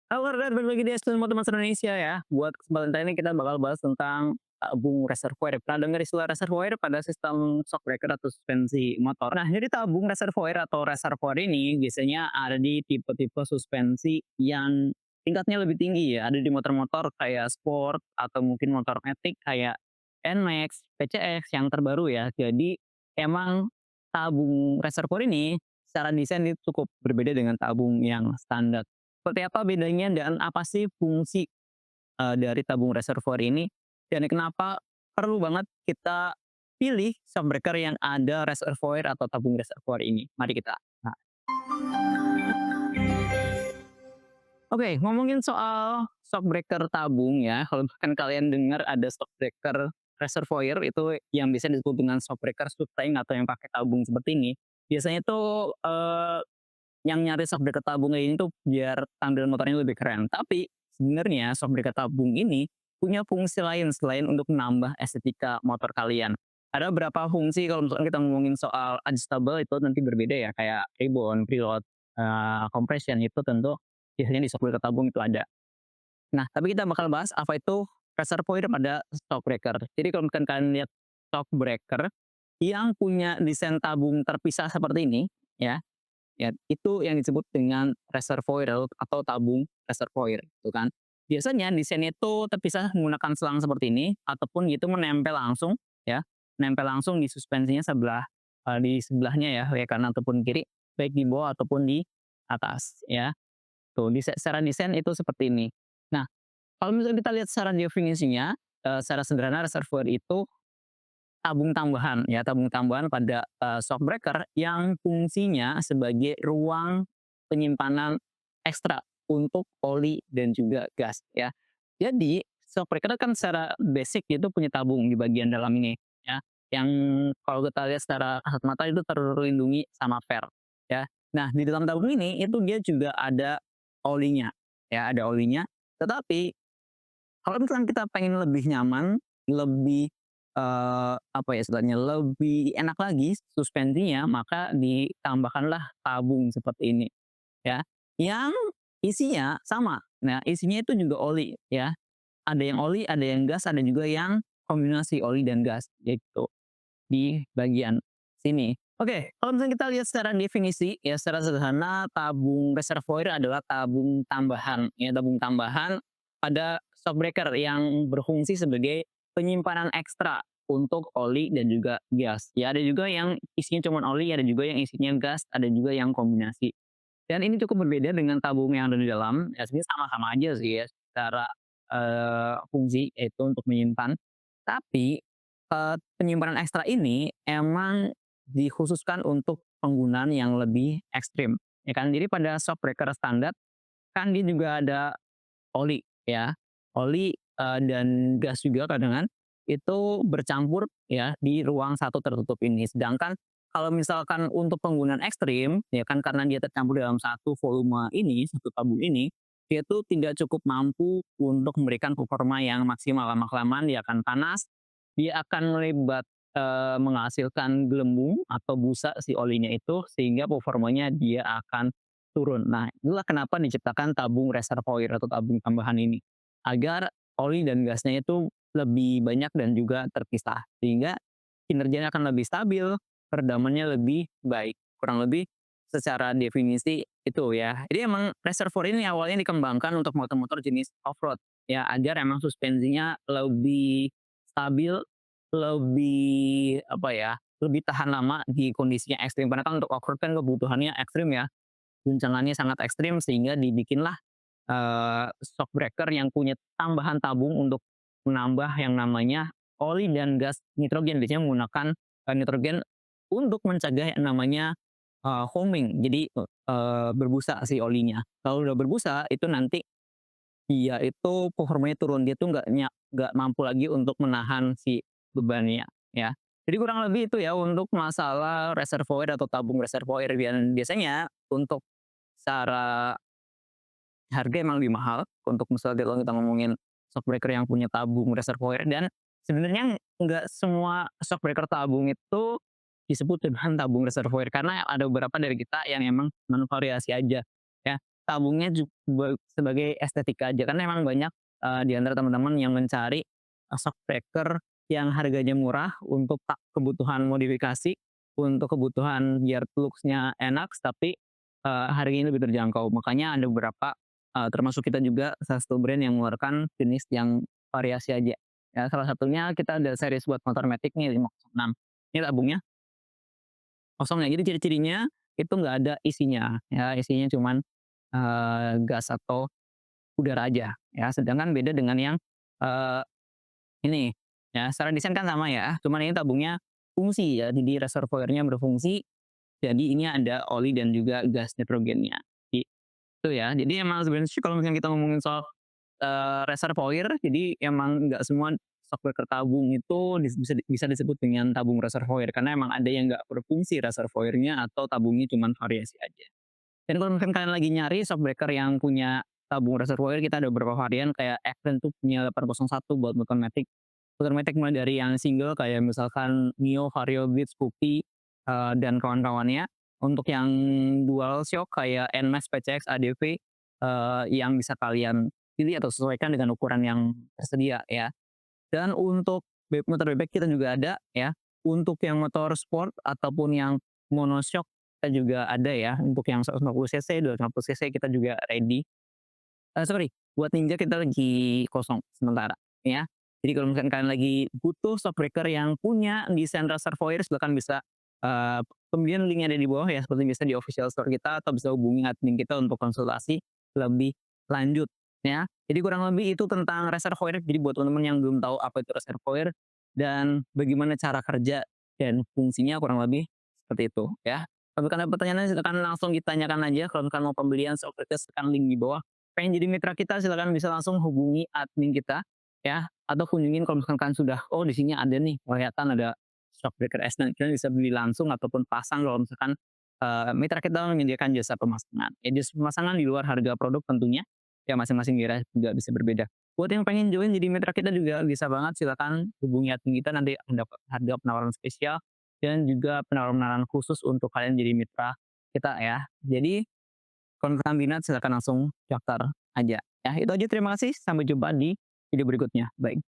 Halo dan berbagi di semua teman Indonesia ya. Buat kesempatan kali ini kita bakal bahas tentang tabung reservoir. Pernah dengar istilah reservoir pada sistem shock breaker atau suspensi motor? Nah, jadi tabung reservoir atau reservoir ini biasanya ada di tipe-tipe suspensi yang tingkatnya lebih tinggi ya. Ada di motor-motor kayak sport atau mungkin motor matic kayak NMAX, PCX yang terbaru ya. Jadi emang tabung reservoir ini secara desain itu cukup berbeda dengan tabung yang standar. Seperti apa bedanya dan apa sih fungsi, dari tabung reservoir ini, dan kenapa perlu banget kita pilih shock breaker yang ada reservoir atau tabung reservoir ini? Mari kita nah, oke, ngomongin soal shock breaker tabung ya, kalau misalkan kalian dengar ada shock breaker reservoir itu yang bisa disebut dengan shock breaker subtank atau yang pakai tabung seperti ini, biasanya itu, yang nyari shock breaker tabung ini tuh biar tampilan motornya lebih keren. Tapi sebenarnya shock breaker tabung ini punya fungsi lain selain untuk menambah estetika motor kalian. Ada beberapa fungsi kalau misalkan kita ngomongin soal adjustable itu nanti berbeda ya, kayak ribbon, preload, compression itu tentu biasanya di shock breaker tabung itu ada. Nah, tapi kita bakal bahas apa itu reservoir pada shock breaker. Jadi kalau misalkan kalian lihat shock breaker yang punya desain tabung terpisah seperti ini, ya, ya, itu yang disebut dengan reservoir atau tabung reservoir, itu kan. Biasanya desainnya itu terpisah menggunakan selang seperti ini ataupun itu menempel langsung ya, nempel langsung di suspensinya sebelah di sebelahnya ya, ya kanan ataupun kiri, baik di bawah ataupun di atas ya. Tuh, secara desain itu seperti ini. Nah, kalau misalnya kita lihat secara definisinya, secara sederhana reservoir itu tabung tambahan ya, tabung tambahan pada, shock breaker yang fungsinya sebagai ruang penyimpanan ekstra untuk oli dan juga gas ya. Jadi shock breaker kan secara basic itu punya tabung di bagian dalam ini ya, yang kalau kita lihat secara kasat mata itu terlindungi sama per ya. Nah, di dalam tabung ini itu dia juga ada olinya ya, ada olinya. Tetapi kalau misalkan kita pengen lebih nyaman, lebih, apa ya istilahnya, lebih enak lagi suspensinya, maka ditambahkanlah tabung seperti ini, ya. Yang isinya sama. Nah, isinya itu juga oli, ya. Ada yang oli, ada yang gas, ada juga yang kombinasi oli dan gas, gitu, di bagian sini. Oke, kalau misalnya kita lihat secara definisi, ya secara sederhana tabung reservoir adalah tabung tambahan, ya tabung tambahan pada shock breaker yang berfungsi sebagai penyimpanan ekstra untuk oli dan juga gas. Ya ada juga yang isinya cuma oli, ada juga yang isinya gas, ada juga yang kombinasi. Dan ini cukup berbeda dengan tabung yang ada di dalam, ya sebenarnya sama-sama aja sih ya secara, fungsi yaitu untuk menyimpan. Tapi, penyimpanan ekstra ini emang dikhususkan untuk penggunaan yang lebih ekstrim, ya kan. Jadi pada shock breaker standar kan dia juga ada oli ya, oli, dan gas juga kadang itu bercampur ya di ruang satu tertutup ini. Sedangkan kalau misalkan untuk penggunaan ekstrim, ya kan karena dia tercampur dalam satu volume ini, satu tabung ini, dia tuh tidak cukup mampu untuk memberikan performa yang maksimal. Lama-kelamaan dia akan panas, dia akan melebat, menghasilkan gelembung atau busa si olinya itu, sehingga performanya dia akan turun. Nah, itulah kenapa diciptakan tabung reservoir atau tabung tambahan ini. Agar oli dan gasnya itu lebih banyak dan juga terpisah. Sehingga kinerjanya akan lebih stabil, peredamannya lebih baik. Kurang lebih secara definisi itu ya. Jadi emang reservoir ini awalnya dikembangkan untuk motor-motor jenis off-road. Ya, agar emang suspensinya lebih stabil, lebih apa ya, lebih tahan lama di kondisinya ekstrim. Karena kan untuk off-road kan kebutuhannya ekstrim ya, guncangannya sangat ekstrim sehingga dibikinlah, shock breaker yang punya tambahan tabung untuk menambah yang namanya oli dan gas nitrogen. Biasanya menggunakan, nitrogen untuk mencegah yang namanya, foaming. Jadi, berbusa si olinya. Kalau udah berbusa itu nanti dia itu performanya turun, dia tuh nggak mampu lagi untuk menahan si bebannya, ya. Jadi kurang lebih itu ya untuk masalah reservoir atau tabung reservoir dan biasanya untuk secara harga emang lebih mahal untuk misalnya kalau kita ngomongin shock breaker yang punya tabung reservoir dan sebenarnya nggak semua shock breaker tabung itu disebut dengan tabung reservoir karena ada beberapa dari kita yang emang variasi aja ya. tabungnya sebagai estetika aja, karena emang banyak, di antara teman-teman yang mencari, shock breaker yang harganya murah untuk kebutuhan modifikasi, untuk kebutuhan biar looks-nya enak, tapi, harganya lebih terjangkau. Makanya ada beberapa, termasuk kita juga salah satu brand yang mengeluarkan jenis yang variasi aja. Ya salah satunya kita ada series buat motor matic nih 506. Ini tabungnya kosong ya, jadi ciri-cirinya itu nggak ada isinya, ya isinya cuman, gas atau udara aja, ya. Sedangkan beda dengan yang, eee, ini, ya secara desain kan sama ya, cuman ini tabungnya fungsi ya, jadi reservoirnya berfungsi, jadi ini ada oli dan juga gas nitrogennya, gitu ya. Jadi emang sebenarnya sih kalau misalnya kita ngomongin soal reservoir, jadi emang nggak semua shockbreaker tabung itu bisa disebut dengan tabung reservoir, karena emang ada yang nggak berfungsi reservoirnya atau tabungnya cuman variasi aja. Dan kalau misalkan kalian lagi nyari shockbreaker yang punya tabung reservoir, kita ada beberapa varian kayak Accent tuh punya 801 buat motor matic. Motor matic mulai dari yang single kayak misalkan Mio, Vario, Beats, Puppy, dan kawan-kawannya. Untuk yang dual shock kayak NMAX, PCX, ADV, yang bisa kalian pilih atau sesuaikan dengan ukuran yang tersedia ya. Dan untuk motor bebek kita juga ada ya. Untuk yang motor sport ataupun yang monoshock kita juga ada ya. Untuk yang 150 cc, 250 cc kita juga ready. Sorry, buat Ninja kita lagi kosong sementara ya. Jadi kalau misalkan kalian lagi butuh shockbreaker yang punya desain reservoir, silakan bisa, pembelian linknya ada di bawah ya, seperti biasa di official store kita atau bisa hubungi admin kita untuk konsultasi lebih lanjut ya. Jadi kurang lebih itu tentang reservoir, jadi buat teman-teman yang belum tahu apa itu reservoir dan bagaimana cara kerja dan fungsinya kurang lebih seperti itu ya. Kalau misalkan ada pertanyaan silakan langsung ditanyakan aja, kalau misalkan mau pembelian shockbreaker tekan link di bawah. Pengen jadi mitra kita silakan bisa langsung hubungi admin kita ya, atau kunjungin kalau misalkan sudah, oh di sini ada nih kelihatan ada shockbreaker S9, kalian bisa beli langsung ataupun pasang kalau misalkan, mitra kita menyediakan jasa pemasangan. Ya jasa pemasangan di luar harga produk tentunya, ya masing-masing daerah juga bisa berbeda. Buat yang pengen join jadi mitra kita juga bisa banget, silakan hubungi admin kita, nanti mendapat harga penawaran spesial dan juga penawaran-penawaran khusus untuk kalian jadi mitra kita ya. Jadi kalau misalkan minat silakan langsung daftar aja. Ya itu aja, terima kasih, sampai jumpa di video berikutnya. Bye.